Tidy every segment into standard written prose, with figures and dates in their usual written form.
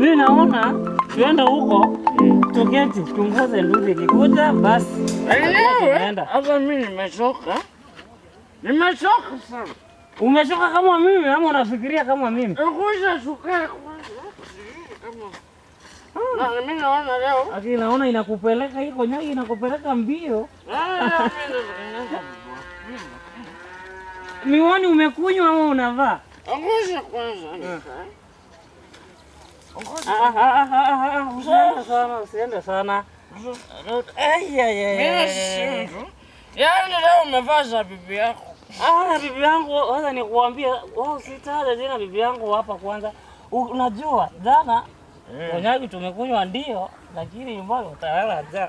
Mimi naona tuende huko tuketi tungoze ndugu kikuja basi. Hata mimi nimechoka. Nimechoka sana. Umechoka kama mimi ama unafikiria kama mimi? Ngoja shuka kwanza. Na mimi naona leo. Lakini naona inakupeleka iko nyagi inakupeleka mbio. Miwani umekunywa ama unavaa? Ngoja kwanza. Usiende sana. Yaani leo umevaa za bibi yako. Bibi yangu, sasa nikuambia, wao sitaja tena bibi yangu hapa kwanza. Unajua, jana konyagi tumekunywa ndio, lakini nyumbani utalala njaa.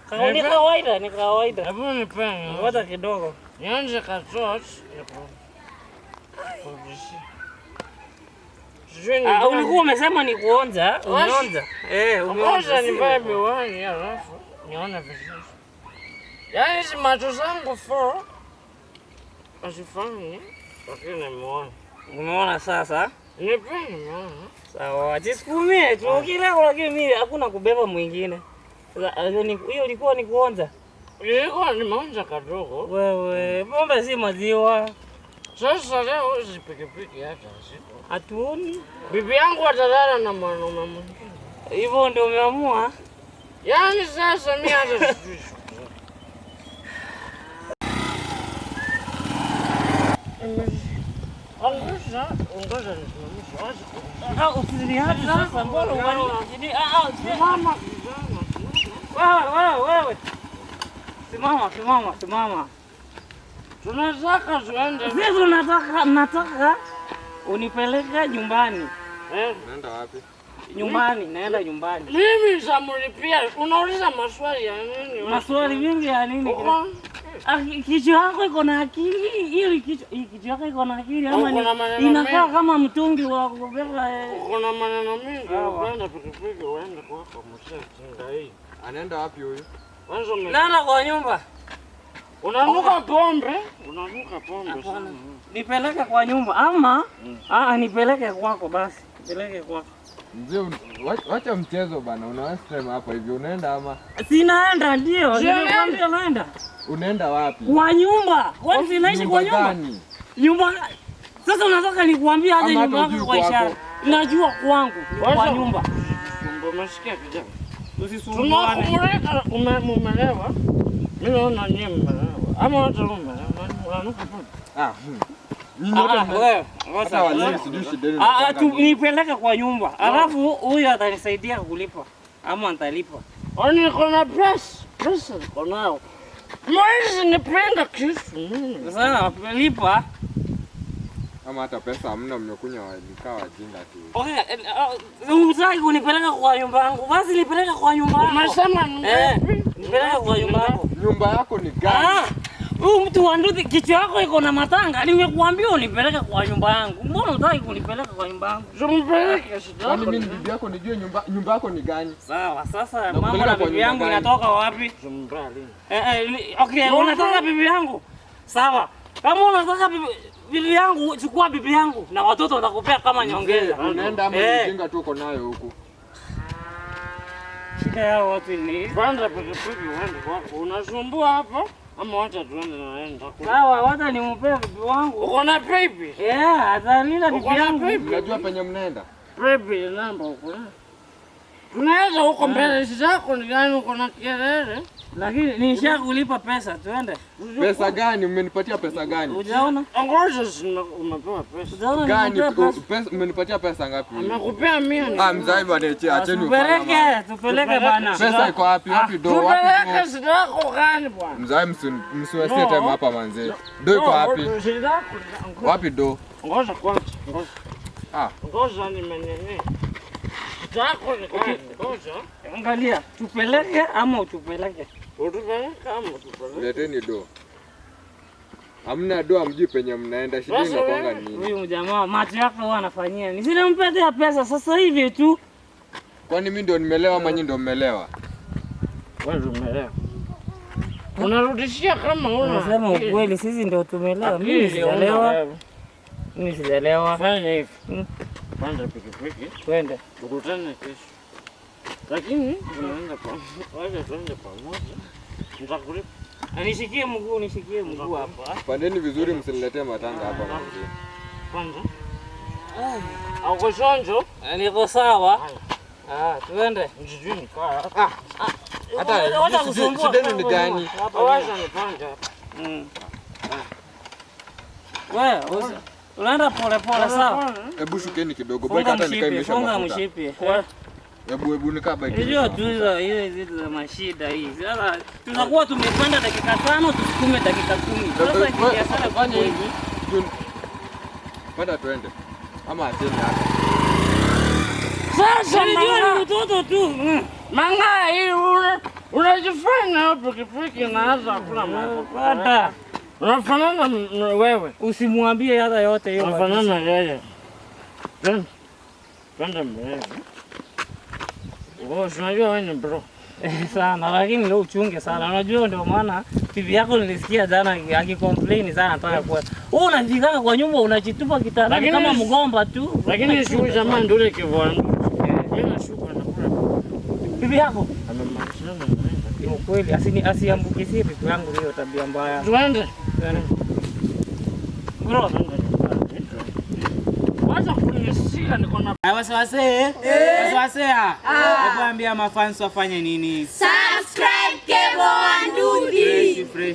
Ni kawaida. Hebu nipeni. Ngoja kidogo. Nianze katoto. Ulikuwa umesema ni kuonja, umeonja. Umeonja nivae miwani alafu nione vizuri. Yaani si macho zangu asifanyi lakini miwani. Umeona sasa? Nipeni miwani. Sawa, jisukumie tu kila lakini mimi hakuna kubeba mwingine. Hiyo ilikuwa ni kuonja. Ilikuwa nimeonja kadogo. Wewe, pombe si maziwa. Sasa leo hizi pikipiki hata sipo. Hatuoni. Bibi yangu atalala na mwanaume mwingine. Hivyo ndio umeamua? Yaani sasa mimi hata sijui. Ongoza nisimamishe. Usiniache sasa mbona unani? Simama. Wewe. Simama. Tunataka tuende. Sisi nataka unipeleke nyumbani. Naenda wapi? Nyumbani, naenda nyumbani. Mimi nitamlipia. Unauliza maswali ya nini? Maswali mingi ya nini? Kichwa yako iko na akili. Hii kichwa yako iko na akili ama inakaa kama mtungi wa kubeba. Kuna maneno mingi. Unaenda pikipiki uende kwako mshenga hii. Anaenda wapi huyu? Nenda kwa nyumba. Unanuka pombe sana. Nipeleke kwa nyumba ama nipeleke kwako basi. Nipeleke kwako. Mzee, wacha mchezo bana. Una waste time hapa hivi. Unaenda ama? Sinaenda ndio. Nimekwambia naenda. Unaenda wapi? Kwa nyumba. Kwani sinaishi kwa nyumba? Nyumba. Sasa unataka nikuambie aje nyumba yako kwa ishara. Najua kwangu kwa nyumba. Umesikia kijana? Usisumbuane. Umelewa? Mimi naona nyinyi mmelewa. Ama hata unanuka pombe. Nipeleke kwa nyumba. Alafu huyu atanisaidia kulipa ama nitalipa. Niko na pesa niko nayo. Mwezi nipenda kisu. Sasa lipa. Ama hata pesa hamna, mmekunywa walikaa wajinga tu. Unataka kunipeleka kwa nyumba yangu. Basi nipeleke kwa nyumba yangu. Umesema nipeleke kwa nyumba yangu. Nyumba yako ni gani? Huyu mtu wa nduthi kichwa yako iko na matanga. Nimekuambia unipeleke kwa nyumba yangu. Mbona unataka kunipeleka kwa nyumba yangu? Tumpeleke shida. Kwani mimi bibi yako nijue nyumba yako ni gani? Sawa, sasa mambo na bibi yangu inatoka wapi? Tumbali. Okay, unataka bibi yangu? Sawa. Kama unataka bibi yangu, chukua bibi yangu na watoto watakupea kama nyongeza. Unaenda ama mjinga tu uko nayo huku. Shida yao watu ni. Kwanza pikipiki uende kwako. Unasumbua hapo ama wacha tuende na naenda. Sawa, wacha nimpe bibi wangu. Uko na baby? Atalila bibi yangu. Unajua penye mnaenda? Baby namba uko. Tunaweza huko mbele zako ni gani uko na kelele? Lakini nishakulipa pesa, tuende. Pesa gani? Umenipatia pesa gani? Hujaona? Ngoja umepewa pesa. Hujaona gani? Pesa umenipatia pesa ngapi? Amekupea 100. Mzai bwana, acheni tupeleke bana. Pesa iko wapi? Wapi do? Tupeleke shida yako gani bwana? Mzai msiwasie time hapa manze. Do iko wapi? Wapi do? Ngoja kwanza. Ngoja nimenene. Angalia, tupeleke ama utupeleke? Utupeleke ama utupeleke? Leteni do. Hamna do, amjui penye mnaenda. Shida inakuanga nini? Huyu jamaa macho yake huwa anafanyia. Nisimpatia pesa sasa hivi tu. Kwani mimi ndio nimelewa ama nyinyi ndio mmelewa? Wewe umelewa. Unarudishia kama unasema ukweli, sisi ndio tumelewa. Mimi sijalewa. Fanya hivi. Panda pikipiki. Twende. Tukutane kesho. Lakini tunaenda pamoja. Nitakulipa. Nishikie mguu hapa. Pandeni vizuri, msiniletee matanga hapa mwingine. Kwanza. Au shonjo? Niko sawa. Tuende. Sijui nikaa. Hata kusumbua. Shida ni gani? Wacha nipande. Wewe, unaenda pole sawa? Hebu shukeni kidogo. Baki hata nikaimesha mafuta. Funga mshipi. Hebu nikaba kidogo. Unajua tu hizo vitu za mashida hizi. Sasa tunakuwa tumepanda dakika 5 tusukume dakika 10. Sasa ikiingia sana fanya hivi. Panda tuende. Ama ateni hapa. Sasa ni mtoto tu. Manga hii unajifanya hapo pikipiki naanza kula mafuta. Unafanana na wewe. Usimwambie hata yote hiyo. Unafanana na yeye. Panda mbele. Unajua wewe ni bro. Sana, lakini leo uchunge sana. Unajua ndio maana bibi yako nilisikia jana akicomplain sana anataka kwa. Wewe unafika kwa nyumba unajitupa kitandani kama mgomba tu. Lakini shughuli jamaa ndio ile kivuani. Mimi nashuka na kula. Bibi yako amemalizana ni kweli asiambukizie bibi yangu hiyo tabia mbaya. Tuende. Bro, wacha kunishika niko na wasiwase. Hebu ambia mafans wafanye nini? Subscribe Kevo Wandugi. Fresh.